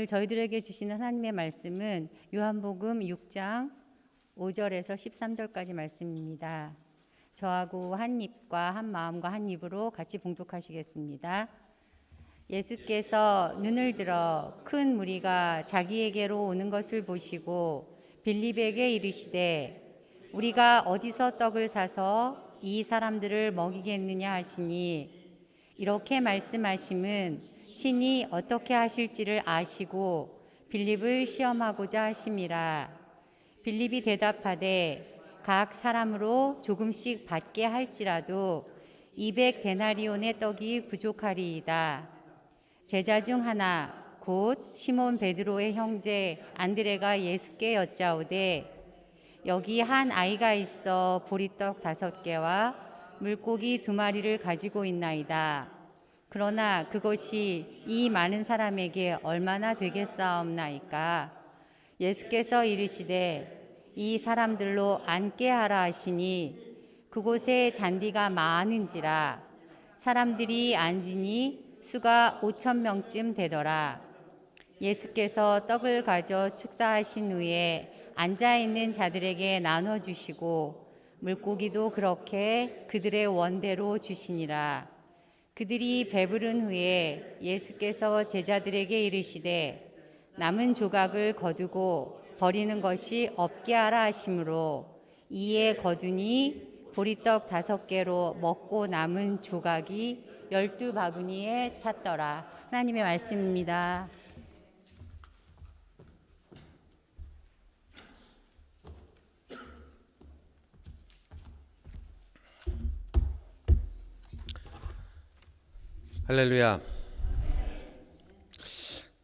오늘 저희들에게 주시는 하나님의 말씀은 요한복음 6장 5절에서 13절까지 말씀입니다. 저하고 한 입과 한 마음과 한 입으로 같이 봉독하시겠습니다. 예수께서 눈을 들어 큰 무리가 자기에게로 오는 것을 보시고 빌립에게 이르시되 우리가 어디서 떡을 사서 이 사람들을 먹이겠느냐 하시니 이렇게 말씀하심은 친히 어떻게 하실지를 아시고 빌립을 시험하고자 하심이라. 빌립이 대답하되 각 사람으로 조금씩 받게 할지라도 200데나리온의 떡이 부족하리이다. 제자 중 하나 곧 시몬 베드로의 형제 안드레가 예수께 여짜오되 여기 한 아이가 있어 보리떡 5개와 물고기 2마리를 가지고 있나이다. 그러나 그것이 이 많은 사람에게 얼마나 되겠사옵나이까. 예수께서 이르시되 이 사람들로 앉게 하라 하시니 그곳에 잔디가 많은지라 사람들이 앉으니 수가 5,000명쯤 되더라. 예수께서 떡을 가져 축사하신 후에 앉아있는 자들에게 나눠주시고 물고기도 그렇게 그들의 원대로 주시니라. 그들이 배부른 후에 예수께서 제자들에게 이르시되 남은 조각을 거두고 버리는 것이 없게 하라 하시므로 이에 거두니 보리떡 5개로 먹고 남은 조각이 12바구니에 찼더라. 하나님의 말씀입니다. 할렐루야.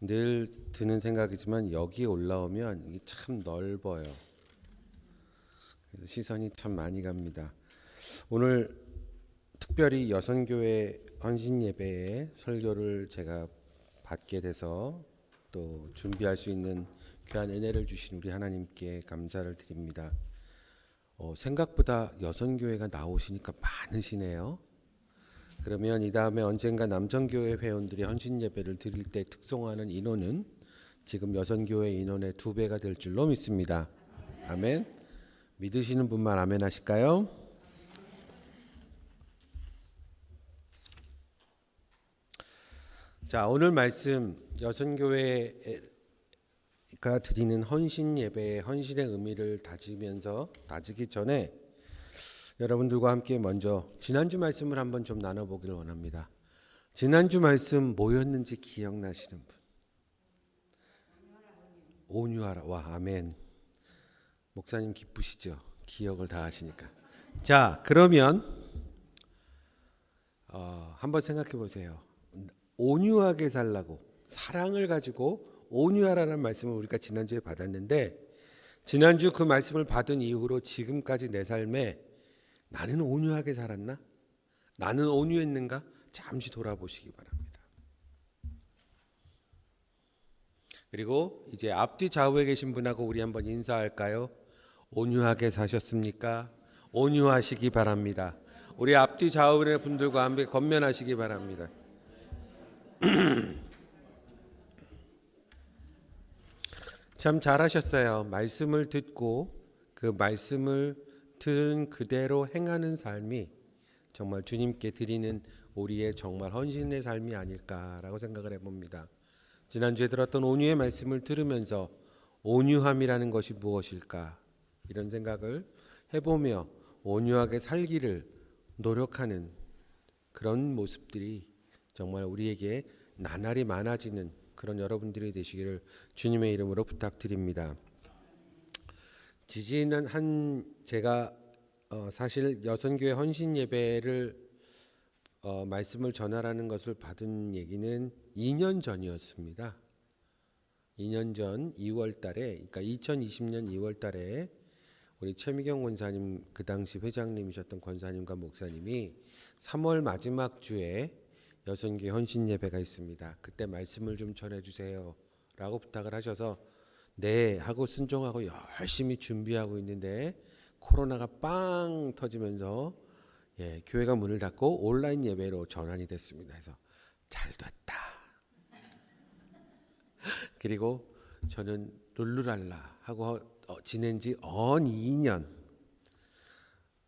늘 드는 생각이지만 여기 올라오면 이게 참 넓어요. 시선이 참 많이 갑니다. 오늘 특별히 여선교회 헌신예배의 설교를 제가 받게 돼서 또 준비할 수 있는 귀한 은혜를 주신 우리 하나님께 감사를 드립니다. 생각보다 여선교회가 나오시니까 많으시네요. 그러면 이 다음에 언젠가 남정교회 회원들이 헌신 예배를 드릴 때 특송하는 인원은 지금 여선교회 인원의 2배가 될 줄로 믿습니다. 아멘. 믿으시는 분만 아멘 하실까요? 자, 오늘 말씀 여선교회가 드리는 헌신 예배의 헌신의 의미를 다지기 전에 여러분들과 함께 먼저 지난주 말씀을 한번 좀 나눠보길 원합니다. 지난주 말씀 뭐였는지 기억나시는 분? 온유하라. 와, 아멘. 목사님 기쁘시죠? 기억을 다 하시니까. 자, 그러면 한번 생각해 보세요. 온유하게 살라고, 사랑을 가지고 온유하라는 말씀을 우리가 지난주에 받았는데, 지난주 그 말씀을 받은 이후로 지금까지 내 삶에 나는 온유하게 살았나? 나는 온유했는가? 잠시 돌아보시기 바랍니다. 그리고 이제 앞뒤 좌우에 계신 분하고 우리 한번 인사할까요? 온유하게 사셨습니까? 온유하시기 바랍니다. 우리 앞뒤 좌우의 분들과 함께 건면하시기 바랍니다. 참 잘하셨어요. 말씀을 듣고 그 말씀을 들은 그대로 행하는 삶이 정말 주님께 드리는 우리의 정말 헌신의 삶이 아닐까라고 생각을 해봅니다. 지난주에 들었던 온유의 말씀을 들으면서 온유함이라는 것이 무엇일까 이런 생각을 해보며 온유하게 살기를 노력하는 그런 모습들이 정말 우리에게 나날이 많아지는 그런 여러분들이 되시기를 주님의 이름으로 부탁드립니다. 제가 사실 여선교회 헌신 예배를 말씀을 전하라는 것을 받은 얘기는 2년 전이었습니다. 2년 전 2월 달에, 그러니까 2020년 2월 달에 우리 최미경 권사님, 그 당시 회장님이셨던 권사님과 목사님이 3월 마지막 주에 여선교회 헌신 예배가 있습니다. 그때 말씀을 좀 전해주세요 라고 부탁을 하셔서 네 하고 순종하고 열심히 준비하고 있는데 코로나가 빵 터지면서 교회가 문을 닫고 온라인 예배로 전환이 됐습니다. 그래서 잘 됐다. 그리고 저는 룰루랄라 하고 지낸 지 2년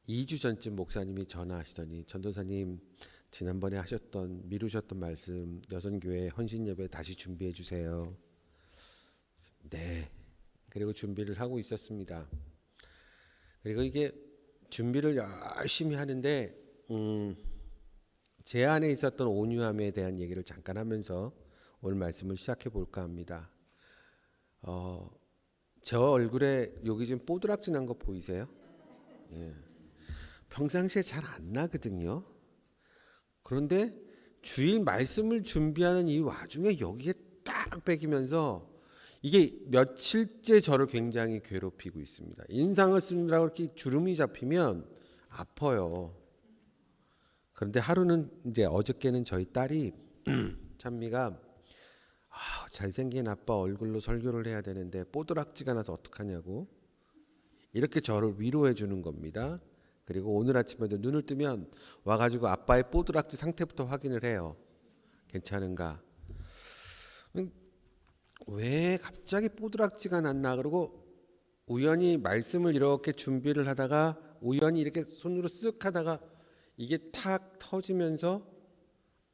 2주 전쯤 목사님이 전화하시더니 전도사님 지난번에 하셨던 미루셨던 말씀 여선교회 헌신예배 다시 준비해 주세요. 네. 그리고 준비를 하고 있었습니다. 그리고 이게 준비를 열심히 하는데 제 안에 있었던 온유함에 대한 얘기를 잠깐 하면서 오늘 말씀을 시작해 볼까 합니다. 저 얼굴에 여기 좀 뽀드락지 난 거 보이세요? 예. 평상시에 잘 안 나거든요. 그런데 주일 말씀을 준비하는 이 와중에 여기에 딱 빼기면서 이게 며칠째 저를 굉장히 괴롭히고 있습니다. 인상을 쓰느라고 이렇게 주름이 잡히면 아파요. 그런데 하루는 이제 어저께는 저희 딸이 찬미가 잘생긴 아빠 얼굴로 설교를 해야 되는데 뽀드락지가 나서 어떡하냐고 이렇게 저를 위로해 주는 겁니다. 그리고 오늘 아침에도 눈을 뜨면 와가지고 아빠의 뽀드락지 상태부터 확인을 해요. 괜찮은가? 왜 갑자기 뽀드락지가 났나? 그러고 우연히 말씀을 이렇게 준비를 하다가 우연히 이렇게 손으로 쓱 하다가 이게 탁 터지면서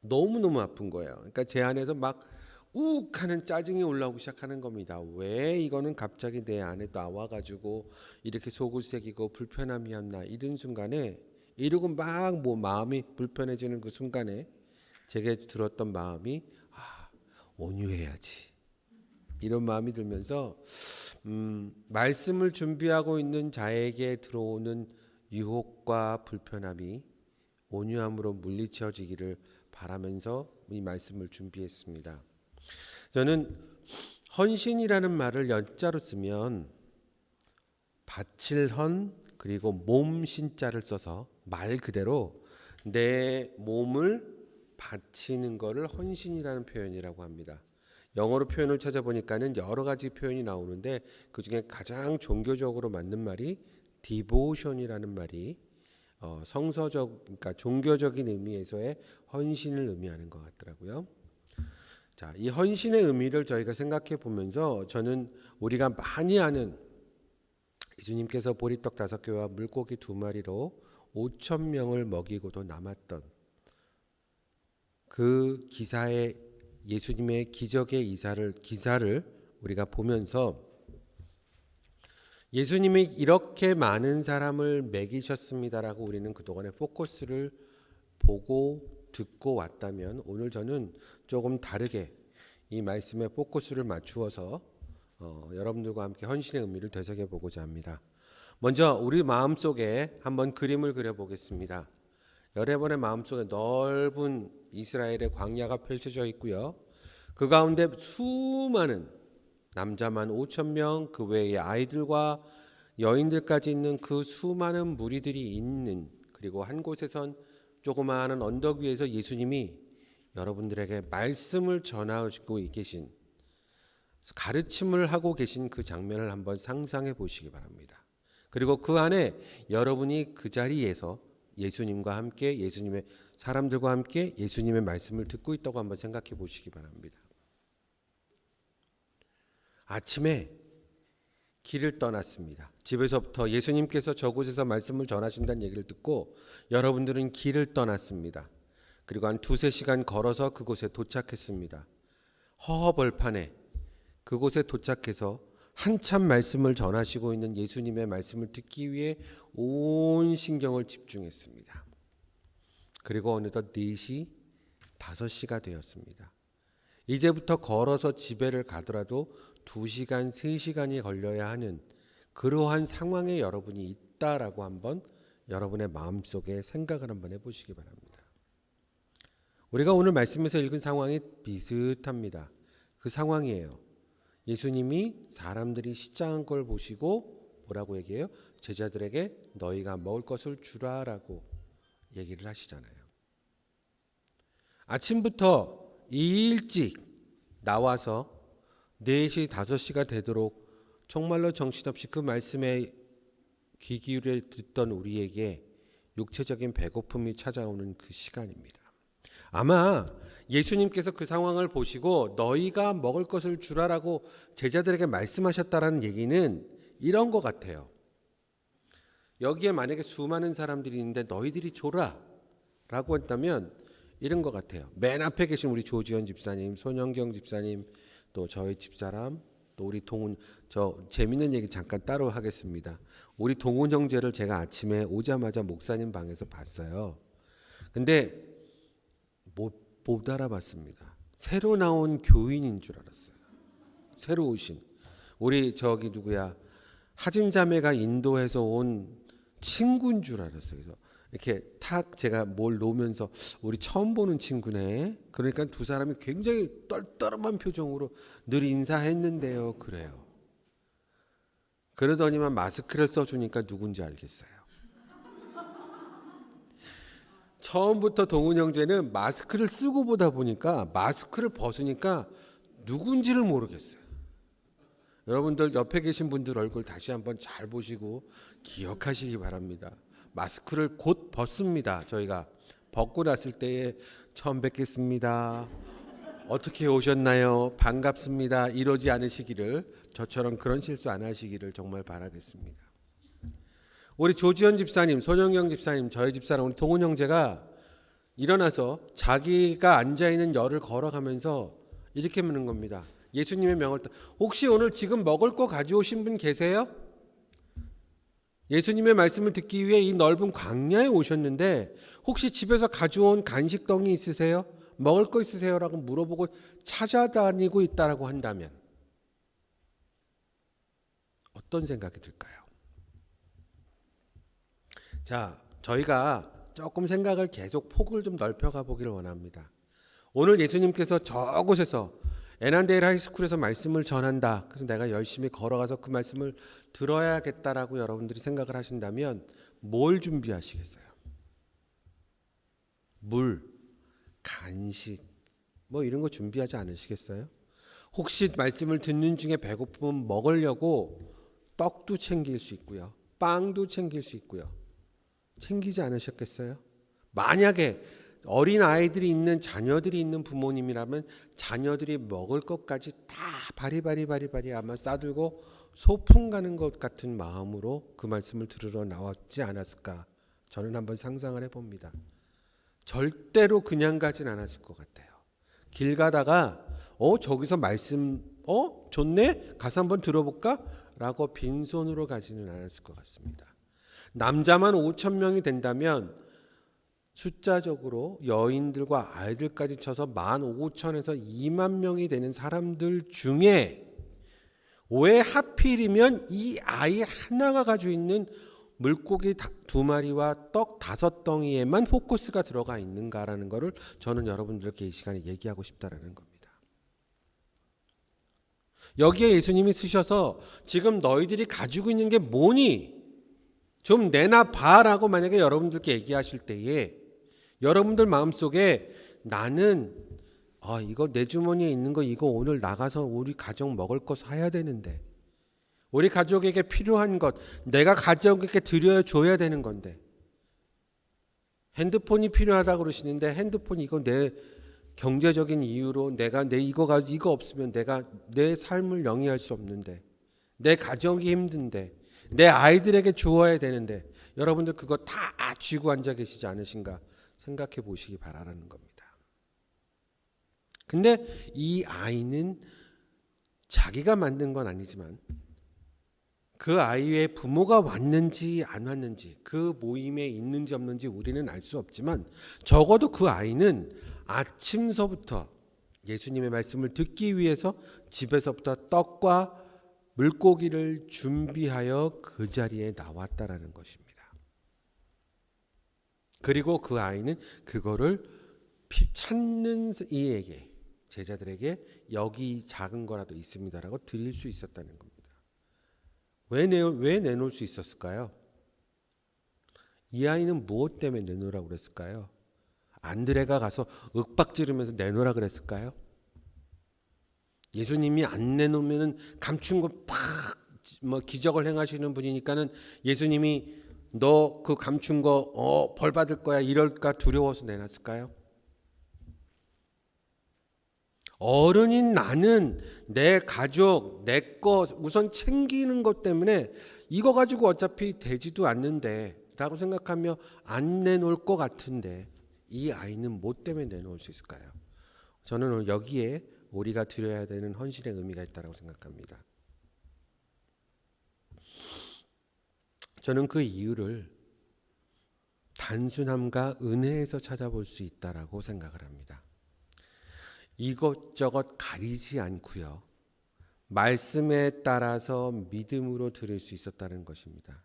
너무너무 아픈 거예요. 그러니까 제 안에서 막 욱 하는 짜증이 올라오기 시작하는 겁니다. 왜 이거는 갑자기 내 안에 나와가지고 이렇게 속을 새기고 불편함이었나 이런 순간에 이러고 막 뭐 마음이 불편해지는 그 순간에 제게 들었던 마음이 온유해야지 이런 마음이 들면서 말씀을 준비하고 있는 자에게 들어오는 유혹과 불편함이 온유함으로 물리쳐지기를 바라면서 이 말씀을 준비했습니다. 저는 헌신이라는 말을 연자로 쓰면 바칠 헌 그리고 몸 신자를 써서 말 그대로 내 몸을 바치는 것을 헌신이라는 표현이라고 합니다. 영어로 표현을 찾아보니까는 여러 가지 표현이 나오는데 그 중에 가장 종교적으로 맞는 말이 devotion이라는 말이 성서적 그러니까 종교적인 의미에서의 헌신을 의미하는 것 같더라고요. 자, 이 헌신의 의미를 저희가 생각해 보면서 저는 우리가 많이 아는 예수님께서 보리떡 5개와 물고기 2마리로 5,000명을 먹이고도 남았던 그 기사의 예수님의 기적의 기사를 우리가 보면서 예수님이 이렇게 많은 사람을 먹이셨습니다라고 우리는 그동안의 포커스를 보고 듣고 왔다면 오늘 저는 조금 다르게 이 말씀에 포커스를 맞추어서 여러분들과 함께 헌신의 의미를 되새겨 보고자 합니다. 먼저 우리 마음속에 한번 그림을 그려보겠습니다. 여러분의 마음속에 넓은 이스라엘의 광야가 펼쳐져 있고요. 그 가운데 수많은 남자만 5,000명 그 외에 아이들과 여인들까지 있는 그 수많은 무리들이 있는 그리고 한 곳에선 조그마한 언덕 위에서 예수님이 여러분들에게 말씀을 전하고 계신 가르침을 하고 계신 그 장면을 한번 상상해 보시기 바랍니다. 그리고 그 안에 여러분이 그 자리에서 예수님과 함께 예수님의 사람들과 함께 예수님의 말씀을 듣고 있다고 한번 생각해 보시기 바랍니다. 아침에 길을 떠났습니다. 집에서부터 예수님께서 저곳에서 말씀을 전하신다는 얘기를 듣고 여러분들은 길을 떠났습니다. 그리고 한 2-3시간 걸어서 그곳에 도착했습니다. 허허벌판에 그곳에 도착해서 한참 말씀을 전하시고 있는 예수님의 말씀을 듣기 위해 온 신경을 집중했습니다. 그리고 어느덧 4시, 5시가 되었습니다. 이제부터 걸어서 집에를 가더라도 2시간, 3시간이 걸려야 하는 그러한 상황에 여러분이 있다라고 한번 여러분의 마음속에 생각을 한번 해보시기 바랍니다. 우리가 오늘 말씀에서 읽은 상황이 비슷합니다. 그 상황이에요. 예수님이 사람들이 시장한 걸 보시고 뭐라고 얘기해요? 제자들에게 너희가 먹을 것을 주라라고 얘기를 하시잖아요. 아침부터 일찍 나와서 4시, 5시가 되도록 정말로 정신없이 그 말씀에 귀 기울여 듣던 우리에게 육체적인 배고픔이 찾아오는 그 시간입니다. 아마 예수님께서 그 상황을 보시고 너희가 먹을 것을 주라라고 제자들에게 말씀하셨다라는 얘기는 이런 것 같아요. 여기에 만약에 수많은 사람들이 있는데 너희들이 줘라 라고 했다면 이런 것 같아요. 맨 앞에 계신 우리 조지현 집사님, 손영경 집사님, 또 저희 집사람, 또 우리 동훈, 저 재밌는 얘기 잠깐 따로 하겠습니다. 우리 동훈 형제를 제가 아침에 오자마자 목사님 방에서 봤어요. 근데 못 알아봤습니다. 새로 나온 교인인 줄 알았어요. 새로 오신 우리 저기 누구야 하진 자매가 인도에서 온 친구인 줄 알았어요. 그래서 이렇게 탁 제가 뭘 놓으면서 우리 처음 보는 친구네. 그러니까 두 사람이 굉장히 떨떠름한 표정으로 늘 인사했는데요. 그래요. 그러더니만 마스크를 써주니까 누군지 알겠어요. 처음부터 동훈 형제는 마스크를 쓰고 보다 보니까 마스크를 벗으니까 누군지를 모르겠어요. 여러분들 옆에 계신 분들 얼굴 다시 한번 잘 보시고 기억하시기 바랍니다. 마스크를 곧 벗습니다. 저희가 벗고 났을 때에 처음 뵙겠습니다. 어떻게 오셨나요? 반갑습니다. 이러지 않으시기를, 저처럼 그런 실수 안 하시기를 정말 바라겠습니다. 우리 조지현 집사님, 손영경 집사님, 저희 집사람 우리 동훈 형제가 일어나서 자기가 앉아있는 열을 걸어가면서 이렇게 묻는 겁니다. 예수님의 명을 따라 혹시 오늘 지금 먹을 거 가져오신 분 계세요? 예수님의 말씀을 듣기 위해 이 넓은 광야에 오셨는데 혹시 집에서 가져온 간식덩이 있으세요? 먹을 거 있으세요? 라고 물어보고 찾아다니고 있다라고 한다면 어떤 생각이 들까요? 자, 저희가 조금 생각을 계속 폭을 좀 넓혀가 보기를 원합니다. 오늘 예수님께서 저곳에서 애난데일 하이스쿨에서 말씀을 전한다. 그래서 내가 열심히 걸어가서 그 말씀을 들어야겠다라고 여러분들이 생각을 하신다면 뭘 준비하시겠어요? 물, 간식, 뭐 이런 거 준비하지 않으시겠어요? 혹시 말씀을 듣는 중에 배고프면 먹으려고 떡도 챙길 수 있고요. 빵도 챙길 수 있고요. 챙기지 않으셨겠어요? 만약에 어린 아이들이 있는 자녀들이 있는 부모님이라면 자녀들이 먹을 것까지 다 바리바리 아마 싸들고 소풍 가는 것 같은 마음으로 그 말씀을 들으러 나왔지 않았을까? 저는 한번 상상을 해봅니다. 절대로 그냥 가진 않았을 것 같아요. 길 가다가 저기서 말씀 좋네? 가서 한번 들어볼까? 라고 빈손으로 가지는 않았을 것 같습니다. 남자만 5,000명이 된다면 숫자적으로 여인들과 아이들까지 쳐서 15,000에서 2만 명이 되는 사람들 중에 왜 하필이면 이 아이 하나가 가지고 있는 물고기 2마리와 떡 5덩이에만 포커스가 들어가 있는가라는 것을 저는 여러분들께 이 시간에 얘기하고 싶다라는 겁니다. 여기에 예수님이 쓰셔서 지금 너희들이 가지고 있는 게 뭐니? 좀 내놔봐라고 만약에 여러분들께 얘기하실 때에 여러분들 마음속에 나는 이거 내 주머니에 있는 거 이거 오늘 나가서 우리 가족 먹을 거 사야 되는데 우리 가족에게 필요한 것 내가 가족에게 드려줘야 되는 건데 핸드폰이 필요하다고 그러시는데 핸드폰 이거 내 경제적인 이유로 내가 이거 없으면 내가 내 삶을 영위할 수 없는데 내 가정이 힘든데 내 아이들에게 주어야 되는데 여러분들 그거 다 쥐고 앉아 계시지 않으신가 생각해 보시기 바라는 겁니다. 근데 이 아이는 자기가 만든 건 아니지만 그 아이의 부모가 왔는지 안 왔는지 그 모임에 있는지 없는지 우리는 알 수 없지만 적어도 그 아이는 아침서부터 예수님의 말씀을 듣기 위해서 집에서부터 떡과 물고기를 준비하여 그 자리에 나왔다라는 것입니다. 그리고 그 아이는 그거를 찾는 이에게 제자들에게 여기 작은 거라도 있습니다라고 드릴 수 있었다는 겁니다. 왜 내놓을 수 있었을까요? 이 아이는 무엇 때문에 내놓으라고 그랬을까요? 안드레가 가서 윽박지르면서 내놓으라 그랬을까요? 예수님이 안 내놓으면 감춘 거 팍 기적을 행하시는 분이니까는 예수님이 너 그 감춘 거 벌 받을 거야 이럴까 두려워서 내놨을까요? 어른인 나는 내 가족, 내 거 우선 챙기는 것 때문에 이거 가지고 어차피 되지도 않는데 라고 생각하며 안 내놓을 것 같은데 이 아이는 뭐 때문에 내놓을 수 있을까요? 저는 여기에 우리가 드려야 되는 헌신의 의미가 있다고 생각합니다. 저는 그 이유를 단순함과 은혜에서 찾아볼 수 있다라고 생각을 합니다. 이것저것 가리지 않고요. 말씀에 따라서 믿음으로 들을 수 있었다는 것입니다.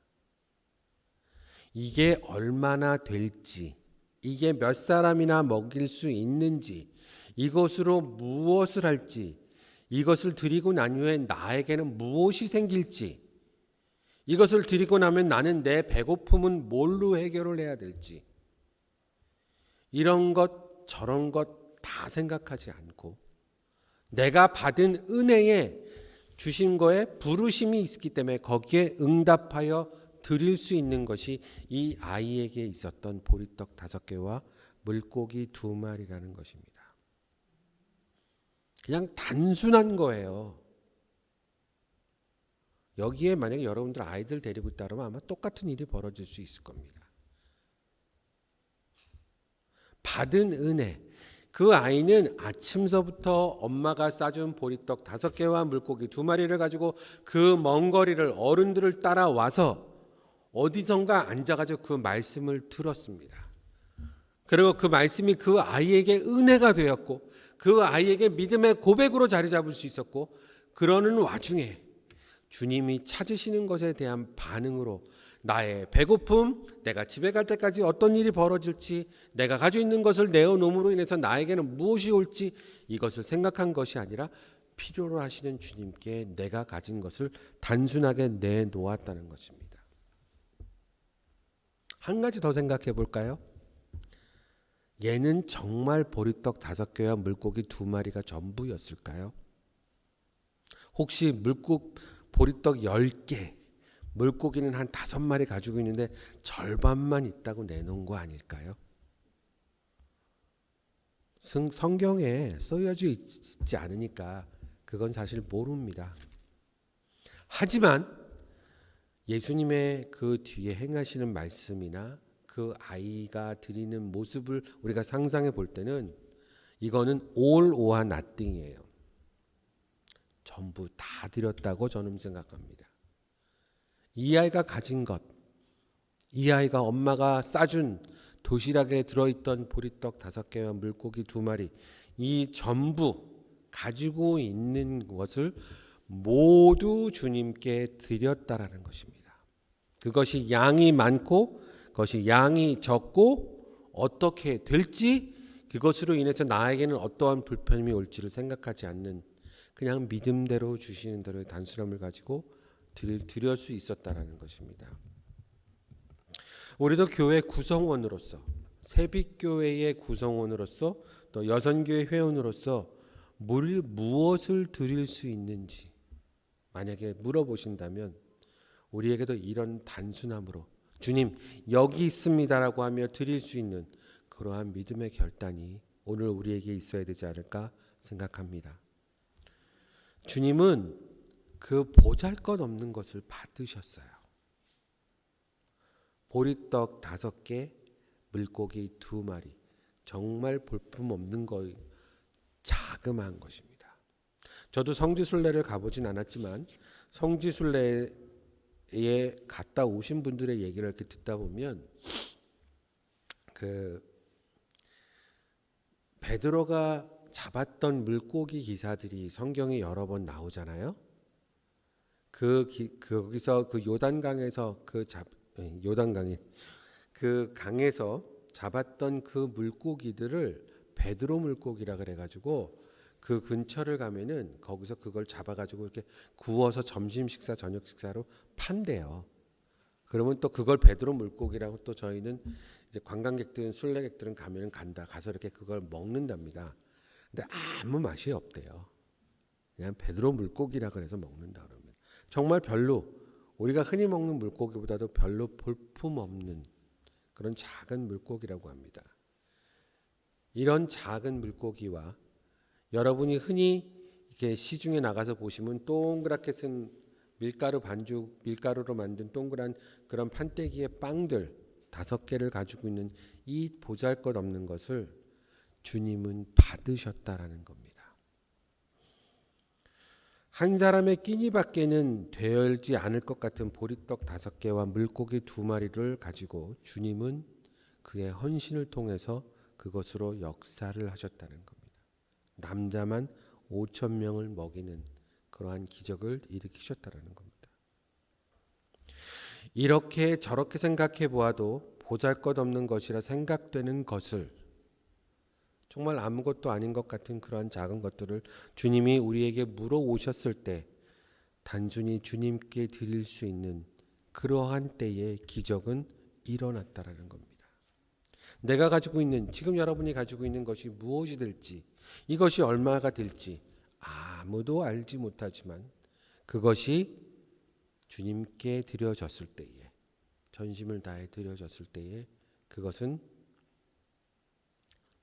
이게 얼마나 될지, 이게 몇 사람이나 먹일 수 있는지, 이것으로 무엇을 할지, 이것을 드리고 난 후에 나에게는 무엇이 생길지, 이것을 드리고 나면 나는 내 배고픔은 뭘로 해결을 해야 될지, 이런 것 저런 것 다 생각하지 않고 내가 받은 은혜에 주신 거에 부르심이 있기 때문에 거기에 응답하여 드릴 수 있는 것이 이 아이에게 있었던 보리떡 5개와 물고기 2마리라는 것입니다. 그냥 단순한 거예요. 여기에 만약에 여러분들 아이들 데리고 있다 그러면 아마 똑같은 일이 벌어질 수 있을 겁니다. 받은 은혜, 그 아이는 아침서부터 엄마가 싸준 보리떡 5개와 물고기 2마리를 가지고 그 먼 거리를 어른들을 따라와서 어디선가 앉아가지고 그 말씀을 들었습니다. 그리고 그 말씀이 그 아이에게 은혜가 되었고 그 아이에게 믿음의 고백으로 자리 잡을 수 있었고, 그러는 와중에 주님이 찾으시는 것에 대한 반응으로 나의 배고픔, 내가 집에 갈 때까지 어떤 일이 벌어질지, 내가 가지고 있는 것을 내어놓음으로 인해서 나에게는 무엇이 올지, 이것을 생각한 것이 아니라 필요로 하시는 주님께 내가 가진 것을 단순하게 내놓았다는 것입니다. 한 가지 더 생각해 볼까요? 얘는 정말 보리떡 5개와 물고기 2마리가 전부였을까요? 혹시 보리떡 10개, 물고기는 한 5마리 가지고 있는데 절반만 있다고 내놓은 거 아닐까요? 성경에 쓰여져 있지 않으니까 그건 사실 모릅니다. 하지만 예수님의 그 뒤에 행하시는 말씀이나 그 아이가 드리는 모습을 우리가 상상해 볼 때는 이거는 all or nothing이에요. 전부 다 드렸다고 저는 생각합니다. 이 아이가 가진 것, 이 아이가 엄마가 싸준 도시락에 들어있던 보리떡 5개와 물고기 2마리, 이 전부 가지고 있는 것을 모두 주님께 드렸다라는 것입니다. 그것이 양이 많고 그것이 양이 적고 어떻게 될지, 그것으로 인해서 나에게는 어떠한 불편함이 올지를 생각하지 않는, 그냥 믿음대로 주시는 대로의 단순함을 가지고 드릴 수 있었다라는 것입니다. 우리도 교회 구성원으로서, 새빛교회의 구성원으로서, 또 여선교회 회원으로서 무엇을 드릴 수 있는지 만약에 물어보신다면 우리에게도 이런 단순함으로 주님 여기 있습니다라고 하며 드릴 수 있는 그러한 믿음의 결단이 오늘 우리에게 있어야 되지 않을까 생각합니다. 주님은 그 보잘것없는 것을 받으셨어요. 보리떡 5개, 물고기 2마리, 정말 볼품없는 거, 자그마한 것입니다. 저도 성지순례를 가보진 않았지만 성지순례에 갔다 오신 분들의 얘기를 이렇게 듣다 보면 그 베드로가 잡았던 물고기 기사들이 성경에 여러 번 나오잖아요. 거기서 그 요단강에서 요단강에 그 강에서 잡았던 그 물고기들을 베드로 물고기라 그래가지고 그 근처를 가면은 거기서 그걸 잡아가지고 이렇게 구워서 점심 식사, 저녁 식사로 판대요. 그러면 또 그걸 베드로 물고기라고 또 저희는 이제 관광객들은 순례객들은 가서 이렇게 그걸 먹는답니다. 근데 아무 맛이 없대요. 그냥 베드로 물고기라 그래서 먹는다 그러면 정말 별로 우리가 흔히 먹는 물고기보다도 별로 볼품 없는 그런 작은 물고기라고 합니다. 이런 작은 물고기와 여러분이 흔히 이렇게 시중에 나가서 보시면 동그랗게 쓴 밀가루 반죽, 밀가루로 만든 동그란 그런 판때기의 빵들 5개를 가지고 있는 이 보잘것없는 것을 주님은 받으셨다라는 겁니다. 한 사람의 끼니밖에는 되지 않을 것 같은 보리떡 5개와 물고기 2마리를 가지고 주님은 그의 헌신을 통해서 그것으로 역사를 하셨다는 겁니다. 남자만 5,000명을 먹이는 그러한 기적을 일으키셨다는 겁니다. 이렇게 저렇게 생각해 보아도 보잘것없는 것이라 생각되는 것을, 정말 아무것도 아닌 것 같은 그러한 작은 것들을 주님이 우리에게 물어오셨을 때 단순히 주님께 드릴 수 있는 그러한 때에 기적은 일어났다라는 겁니다. 내가 가지고 있는, 지금 여러분이 가지고 있는 것이 무엇이 될지, 이것이 얼마가 될지 아무도 알지 못하지만 그것이 주님께 드려졌을 때에, 전심을 다해 드려졌을 때에 그것은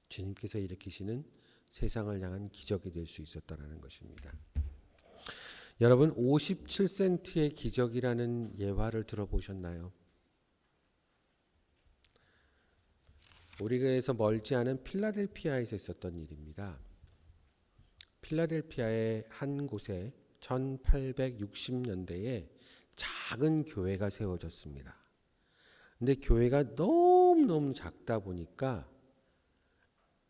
주님께서 일으키시는 세상을 향한 기적이 될 수 있었다는 것입니다. 여러분, 57센트의 기적이라는 예화를 들어보셨나요? 우리 교회에서 멀지 않은 필라델피아에서 있었던 일입니다. 필라델피아의 한 곳에 1860년대에 작은 교회가 세워졌습니다. 근데 교회가 너무너무 작다 보니까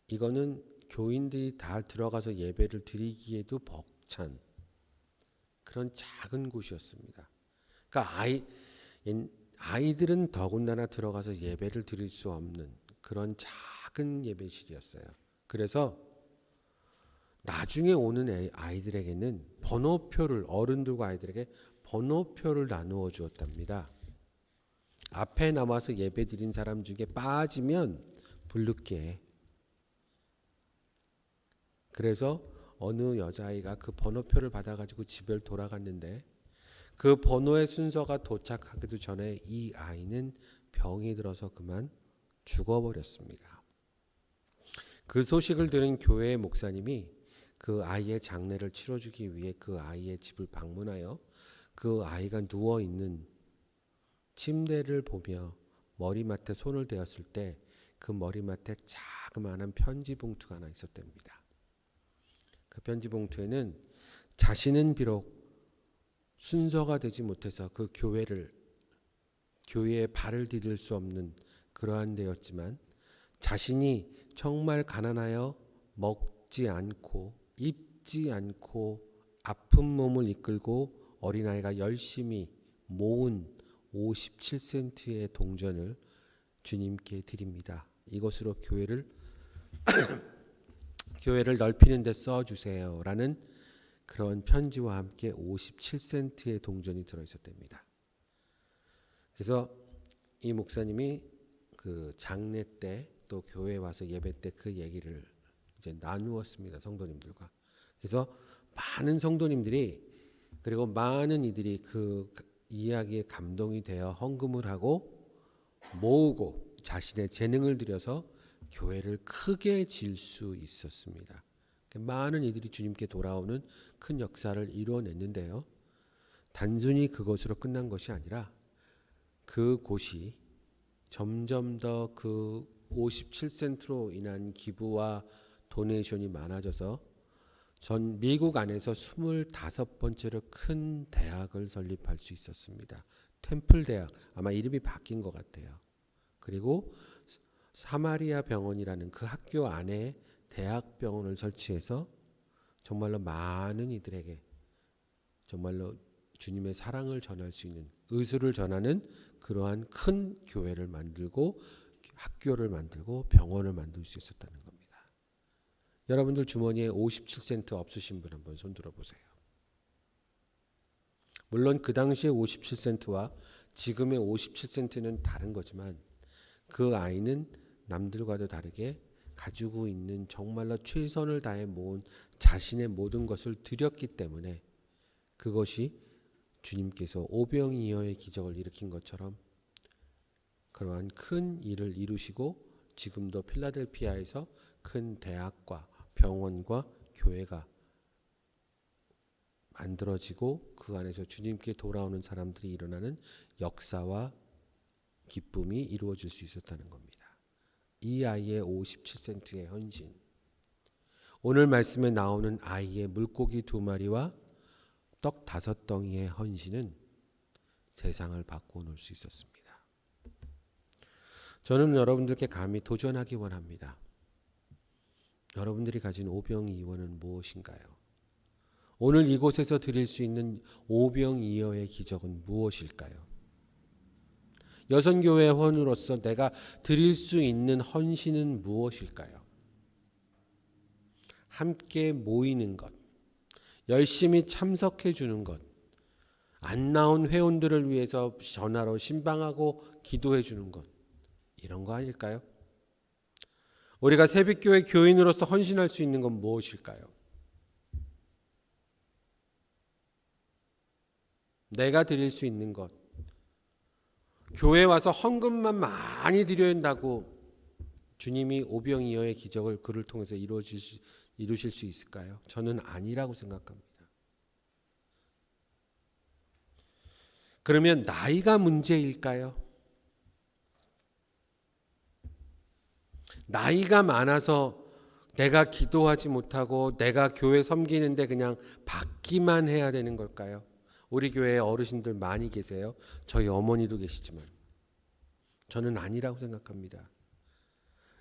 이거는 교인들이 다 들어가서 예배를 드리기에도 벅찬 그런 작은 곳이었습니다. 그러니까 아이들은 더군다나 들어가서 예배를 드릴 수 없는 그런 작은 예배실이었어요. 그래서 나중에 오는 아이들에게는 번호표를, 어른들과 아이들에게 번호표를 나누어 주었답니다. 앞에 남아서 예배 드린 사람 중에 빠지면 불르게. 그래서 어느 여자아이가 그 번호표를 받아가지고 집에 돌아갔는데 그 번호의 순서가 도착하기도 전에 이 아이는 병이 들어서 그만 죽어버렸습니다. 그 소식을 들은 교회의 목사님이 그 아이의 장례를 치러주기 위해 그 아이의 집을 방문하여 그 아이가 누워있는 침대를 보며 머리맡에 손을 대었을 때 그 머리맡에 자그마한 편지 봉투가 하나 있었답니다. 그 편지 봉투에는 자신은 비록 순서가 되지 못해서 그 교회에 발을 디딜 수 없는 그러한 데였지만 자신이 정말 가난하여 먹지 않고 입지 않고 아픈 몸을 이끌고 어린아이가 열심히 모은 57센트의 동전을 주님께 드립니다. 이것으로 교회를 넓히는 데 써주세요 라는 그런 편지와 함께 57센트의 동전이 들어있었답니다. 그래서 이 목사님이 그 장례 때 또 교회에 와서 예배 때 그 얘기를 이제 나누었습니다. 성도님들과. 그래서 많은 성도님들이, 그리고 많은 이들이 그 이야기에 감동이 되어 헌금을 하고 모으고 자신의 재능을 들여서 교회를 크게 질 수 있었습니다. 많은 이들이 주님께 돌아오는 큰 역사를 이루어냈는데요. 단순히 그것으로 끝난 것이 아니라 그곳이 점점 더 그 57센트로 인한 기부와 도네이션이 많아져서 전 미국 안에서 25번째로 큰 대학을 설립할 수 있었습니다. 템플 대학, 아마 이름이 바뀐 것 같아요. 그리고 사마리아 병원이라는 그 학교 안에 대학병원을 설치해서 정말로 많은 이들에게 정말로 주님의 사랑을 전할 수 있는, 의술을 전하는 그러한 큰 교회를 만들고 학교를 만들고 병원을 만들 수 있었다는 겁니다. 여러분들 주머니에 57센트 없으신 분 한번 손 들어보세요. 물론 그 당시에 57센트와 지금의 57센트는 다른 거지만 그 아이는 남들과도 다르게 가지고 있는 정말로 최선을 다해 모은 자신의 모든 것을 드렸기 때문에 그것이 주님께서 오병이어의 기적을 일으킨 것처럼 그러한 큰 일을 이루시고 지금도 필라델피아에서 큰 대학과 병원과 교회가 만들어지고 그 안에서 주님께 돌아오는 사람들이 일어나는 역사와 기쁨이 이루어질 수 있었다는 겁니다. 이 아이의 57센트의 헌신, 오늘 말씀에 나오는 아이의 물고기 2마리와 떡 5덩이의 헌신은 세상을 바꿔놓을 수 있었습니다. 저는 여러분들께 감히 도전하기 원합니다. 여러분들이 가진 오병이어는 무엇인가요? 오늘 이곳에서 드릴 수 있는 오병이어의 기적은 무엇일까요? 여선교회 회원으로서 내가 드릴 수 있는 헌신은 무엇일까요? 함께 모이는 것, 열심히 참석해 주는 것, 안 나온 회원들을 위해서 전화로 신방하고 기도해 주는 것, 이런 거 아닐까요? 우리가 새벽교회 교인으로서 헌신할 수 있는 건 무엇일까요? 내가 드릴 수 있는 것, 교회 와서 헌금만 많이 드려야 한다고 주님이 오병이어의 기적을 그를 통해서 이루실 수 있을까요? 저는 아니라고 생각합니다. 그러면 나이가 문제일까요? 나이가 많아서 내가 기도하지 못하고 내가 교회 섬기는데 그냥 받기만 해야 되는 걸까요? 우리 교회에 어르신들 많이 계세요. 저희 어머니도 계시지만 저는 아니라고 생각합니다.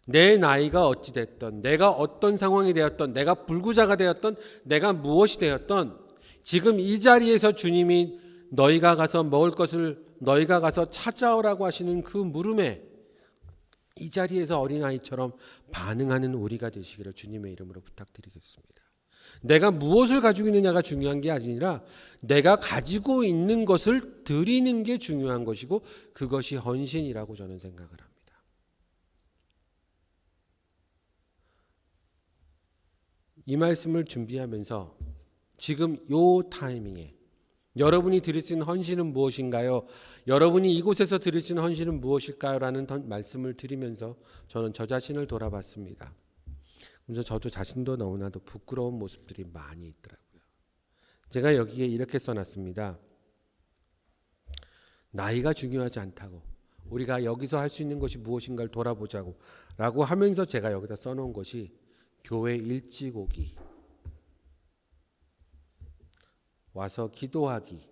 내 나이가 어찌 됐던, 내가 어떤 상황이 되었던, 내가 불구자가 되었던, 내가 무엇이 되었던, 지금 이 자리에서 주님이 너희가 가서 먹을 것을 너희가 가서 찾아오라고 하시는 그 물음에 이 자리에서 어린아이처럼 반응하는 우리가 되시기를 주님의 이름으로 부탁드리겠습니다. 내가 무엇을 가지고 있느냐가 중요한 게 아니라 내가 가지고 있는 것을 드리는 게 중요한 것이고 그것이 헌신이라고 저는 생각을 합니다. 이 말씀을 준비하면서 지금 요 타이밍에 여러분이 드릴 수 있는 헌신은 무엇인가요? 여러분이 이곳에서 드릴 수 있는 헌신은 무엇일까요? 라는 말씀을 드리면서 저는 저 자신을 돌아봤습니다. 그래서 저도 자신도 너무나도 부끄러운 모습들이 많이 있더라고요. 제가 여기에 이렇게 써놨습니다. 나이가 중요하지 않다고, 우리가 여기서 할 수 있는 것이 무엇인가를 돌아보자고 라고 하면서 제가 여기다 써놓은 것이 교회 일찍 오기, 와서 기도하기,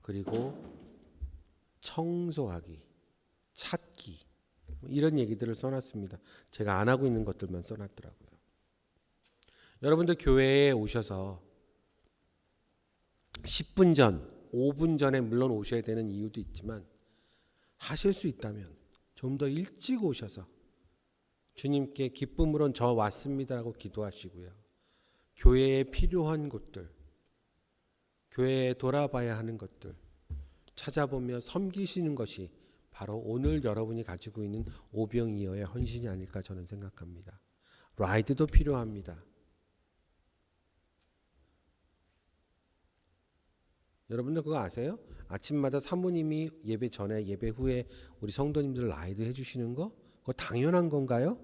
그리고 청소하기, 찾기, 이런 얘기들을 써놨습니다. 제가 안 하고 있는 것들만 써놨더라고요. 여러분들 교회에 오셔서 10분 전, 5분 전에 물론 오셔야 되는 이유도 있지만 하실 수 있다면 좀 더 일찍 오셔서 주님께 기쁨으로 저 왔습니다라고 기도하시고요. 교회에 필요한 곳들, 교회에 돌아봐야 하는 것들 찾아보며 섬기시는 것이 바로 오늘 여러분이 가지고 있는 오병이어의 헌신이 아닐까 저는 생각합니다. 라이드도 필요합니다. 여러분들 그거 아세요? 아침마다 사모님이 예배 전에 예배 후에 우리 성도님들 라이드 해주시는 거? 그거 당연한 건가요?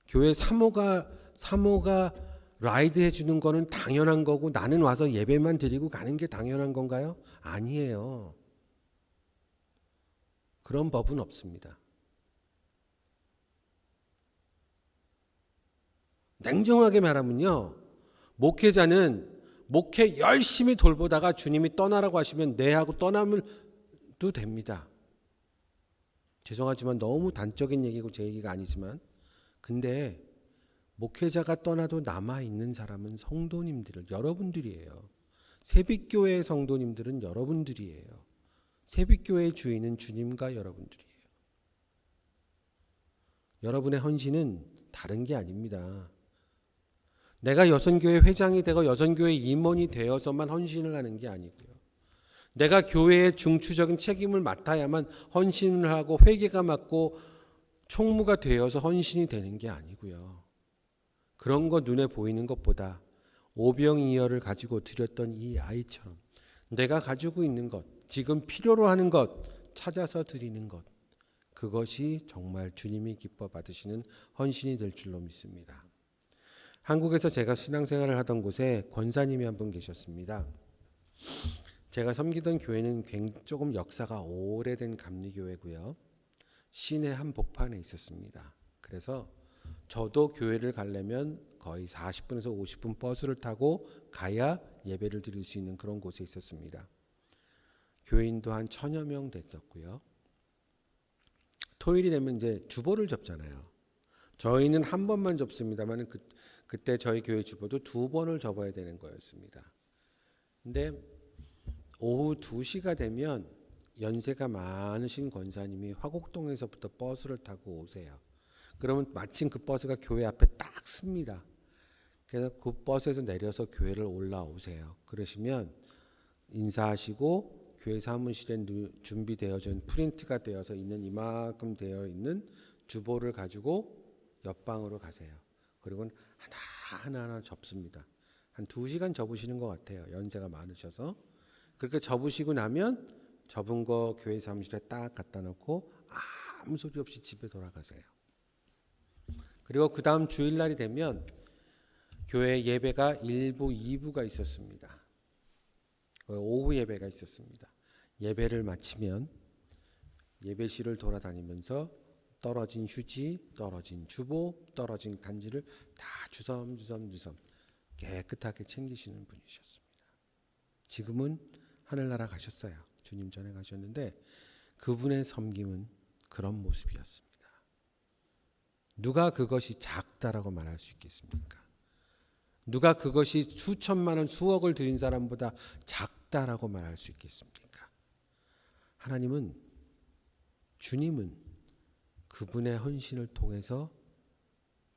교회 사모가 라이드 해주는 거는 당연한 거고 나는 와서 예배만 드리고 가는 게 당연한 건가요? 아니에요. 그런 법은 없습니다. 냉정하게 말하면요, 목회자는 목회 열심히 돌보다가 주님이 떠나라고 하시면 네 하고 떠나면 됩니다. 죄송하지만 너무 단적인 얘기고 제 얘기가 아니지만, 근데 목회자가 떠나도 남아있는 사람은 성도님들, 여러분들이에요. 새빛교회의 성도님들은 여러분들이에요. 새빛교회의 주인은 주님과 여러분들이에요. 여러분의 헌신은 다른 게 아닙니다. 내가 여선교회 회장이 되고 여선교회 임원이 되어서만 헌신을 하는 게 아니고요. 내가 교회의 중추적인 책임을 맡아야만 헌신을 하고 회계가 맡고 총무가 되어서 헌신이 되는 게 아니고요. 그런 거 눈에 보이는 것보다 오병이어를 가지고 드렸던 이 아이처럼 내가 가지고 있는 것, 지금 필요로 하는 것 찾아서 드리는 것, 그것이 정말 주님이 기뻐 받으시는 헌신이 될 줄로 믿습니다. 한국에서 제가 신앙생활을 하던 곳에 권사님이 한 분 계셨습니다. 제가 섬기던 교회는 조금 역사가 오래된 감리교회고요. 시내 한복판에 있었습니다. 그래서 저도 교회를 가려면 거의 40분에서 50분 버스를 타고 가야 예배를 드릴 수 있는 그런 곳에 있었습니다. 교인도 한 1000여 명 됐었고요. 토요일이 되면 이제 주보를 접잖아요. 저희는 한 번만 접습니다만 그때 저희 교회 주보도 2번을 접어야 되는 거였습니다. 근데 오후 2시가 되면 연세가 많으신 권사님이 화곡동에서부터 버스를 타고 오세요. 그러면 마침 그 버스가 교회 앞에 딱 씁니다. 그래서 그 버스에서 내려서 교회를 올라오세요. 그러시면 인사하시고 교회 사무실에 준비되어져 있는 프린트가 되어서 있는 이만큼 되어 있는 주보를 가지고 옆방으로 가세요. 그리고 하나하나 접습니다. 한 2시간 접으시는 것 같아요. 연세가 많으셔서. 그렇게 접으시고 나면 접은 거 교회 사무실에 딱 갖다 놓고 아무 소리 없이 집에 돌아가세요. 그리고 그 다음 주일날이 되면 교회 예배가 1부, 2부가 있었습니다. 오후 예배가 있었습니다. 예배를 마치면 예배실을 돌아다니면서 떨어진 휴지, 떨어진 주보, 떨어진 간지를 다 주섬주섬 깨끗하게 챙기시는 분이셨습니다. 지금은 하늘나라 가셨어요. 주님 전에 가셨는데 그분의 섬김은 그런 모습이었습니다. 누가 그것이 작다라고 말할 수 있겠습니까? 누가 그것이 수천만 원, 수억을 드린 사람보다 작다라고 말할 수 있겠습니까? 주님은 그분의 헌신을 통해서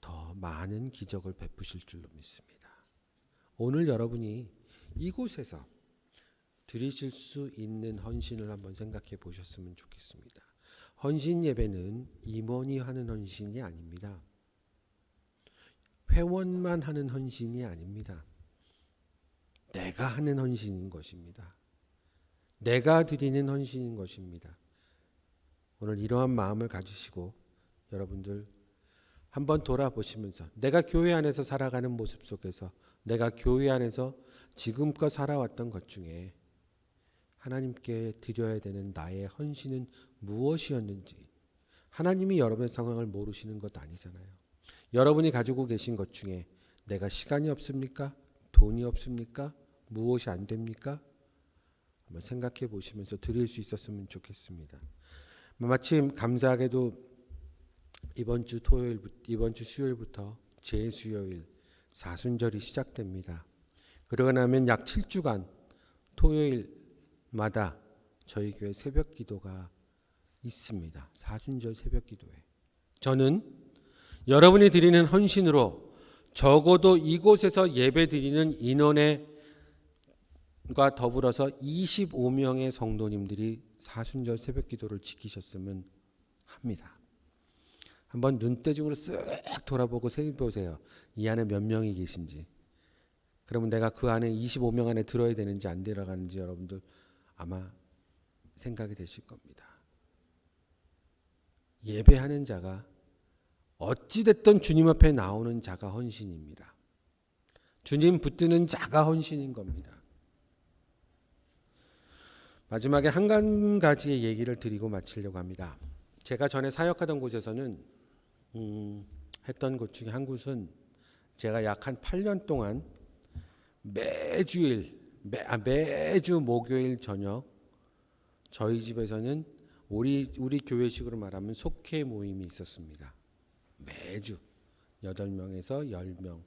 더 많은 기적을 베푸실 줄로 믿습니다. 오늘 여러분이 이곳에서 드리실 수 있는 헌신을 한번 생각해 보셨으면 좋겠습니다. 헌신 예배는 임원이 하는 헌신이 아닙니다. 회원만 하는 헌신이 아닙니다. 내가 하는 헌신인 것입니다. 내가 드리는 헌신인 것입니다. 오늘 이러한 마음을 가지시고 여러분들 한번 돌아보시면서 내가 교회 안에서 살아가는 모습 속에서 내가 교회 안에서 지금껏 살아왔던 것 중에 하나님께 드려야 되는 나의 헌신은 무엇이었는지, 하나님이 여러분의 상황을 모르시는 것 아니잖아요. 여러분이 가지고 계신 것 중에 내가 시간이 없습니까? 돈이 없습니까? 무엇이 안 됩니까? 한번 생각해 보시면서 드릴 수 있었으면 좋겠습니다. 마침 감사하게도 이번 주 수요일부터 제수요일 사순절이 시작됩니다. 그러고 나면 약 7주간 토요일마다 저희 교회 새벽 기도가 있습니다. 사순절 새벽 기도회. 저는 여러분이 드리는 헌신으로 적어도 이곳에서 예배 드리는 인원과 더불어서 25명의 성도님들이 사순절 새벽 기도를 지키셨으면 합니다. 한번 눈대중으로 쓱 돌아보고 살펴보세요. 이 안에 몇 명이 계신지. 그러면 내가 그 안에 25명 안에 들어야 되는지 안 들어가는지 여러분들 아마 생각이 되실 겁니다. 예배하는 자가 어찌됐든 주님 앞에 나오는 자가 헌신입니다. 주님 붙드는 자가 헌신인 겁니다. 마지막에 한 가지의 얘기를 드리고 마치려고 합니다. 제가 전에 사역하던 곳에서는 했던 곳 중에 한 곳은 제가 약 한 8년 동안 매주 목요일 저녁 저희 집에서는 우리 교회식으로 말하면 속회 모임이 있었습니다. 매주 8명에서 10명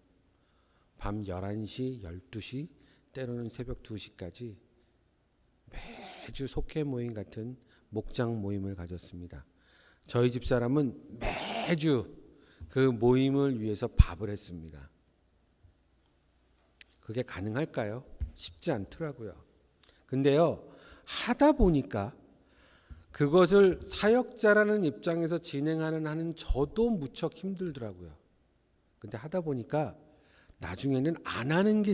밤 11시, 12시 때로는 새벽 2시까지 매주 속회 모임 같은 목장 모임을 가졌습니다. 저희 집사람은 매주 그 모임을 위해서 밥을 했습니다. 그게 가능할까요? 쉽지 않더라고요. 근데요, 하다 보니까 그것을 사역자라는 입장에서 하는 저도 무척 힘들더라고요. 근데 하다 보니까 나중에는 안 하는 게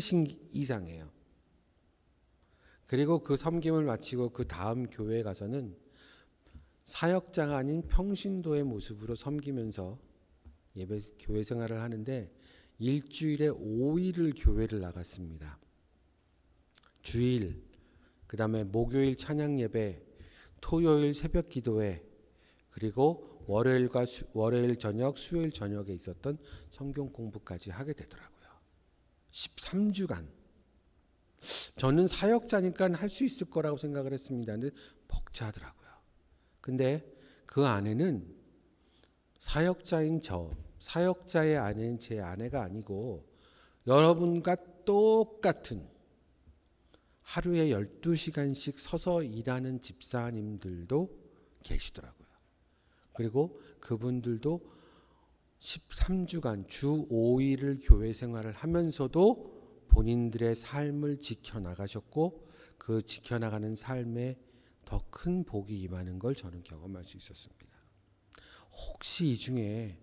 이상해요. 그리고 그 섬김을 마치고 그 다음 교회에 가서는 사역자가 아닌 평신도의 모습으로 섬기면서 예배 교회 생활을 하는데 일주일에 5일을 교회를 나갔습니다. 주일, 그다음에 목요일 찬양 예배, 토요일 새벽 기도회, 그리고 월요일 저녁, 수요일 저녁에 있었던 성경 공부까지 하게 되더라고요. 13주간. 저는 사역자니까 할 수 있을 거라고 생각을 했습니다. 근데 벅차더라고요. 근데 그 아내는 사역자인 사역자의 아내는 제 아내가 아니고 여러분과 똑같은 하루에 12시간씩 서서 일하는 집사님들도 계시더라고요. 그리고 그분들도 13주간 주 5일을 교회 생활을 하면서도 본인들의 삶을 지켜나가셨고 그 지켜나가는 삶에 더 큰 복이 임하는 걸 저는 경험할 수 있었습니다. 혹시 이 중에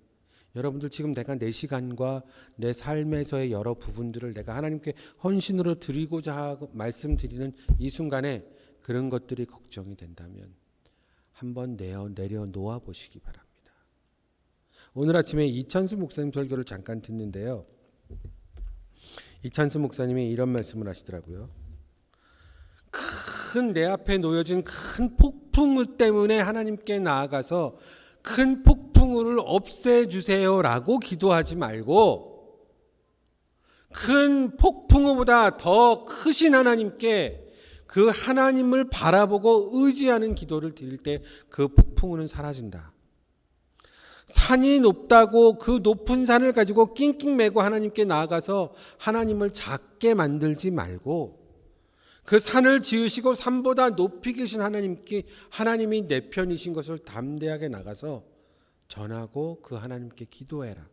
여러분들 지금 내가 내 시간과 내 삶에서의 여러 부분들을 내가 하나님께 헌신으로 드리고자 하고 말씀드리는 이 순간에 그런 것들이 걱정이 된다면 한번 내려놓아 보시기 바랍니다. 오늘 아침에 이찬수 목사님 설교를 잠깐 듣는데요. 이찬수 목사님이 이런 말씀을 하시더라고요. 큰 내 앞에 놓여진 큰 폭풍우 때문에 하나님께 나아가서 큰 폭풍우를 없애주세요라고 기도하지 말고 큰 폭풍우보다 더 크신 하나님께 그 하나님을 바라보고 의지하는 기도를 드릴 때 그 폭풍우는 사라진다. 산이 높다고 그 높은 산을 가지고 낑낑매고 하나님께 나아가서 하나님을 작게 만들지 말고 그 산을 지으시고 산보다 높이 계신 하나님이 내 편이신 것을 담대하게 나가서 전하고 그 하나님께 기도해라.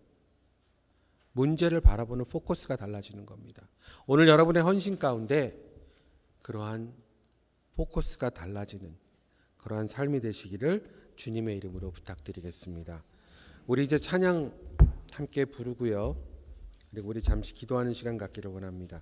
문제를 바라보는 포커스가 달라지는 겁니다. 오늘 여러분의 헌신 가운데 그러한 포커스가 달라지는 그러한 삶이 되시기를 주님의 이름으로 부탁드리겠습니다. 우리 이제 찬양 함께 부르고요. 그리고 우리 잠시 기도하는 시간 갖기를 원합니다.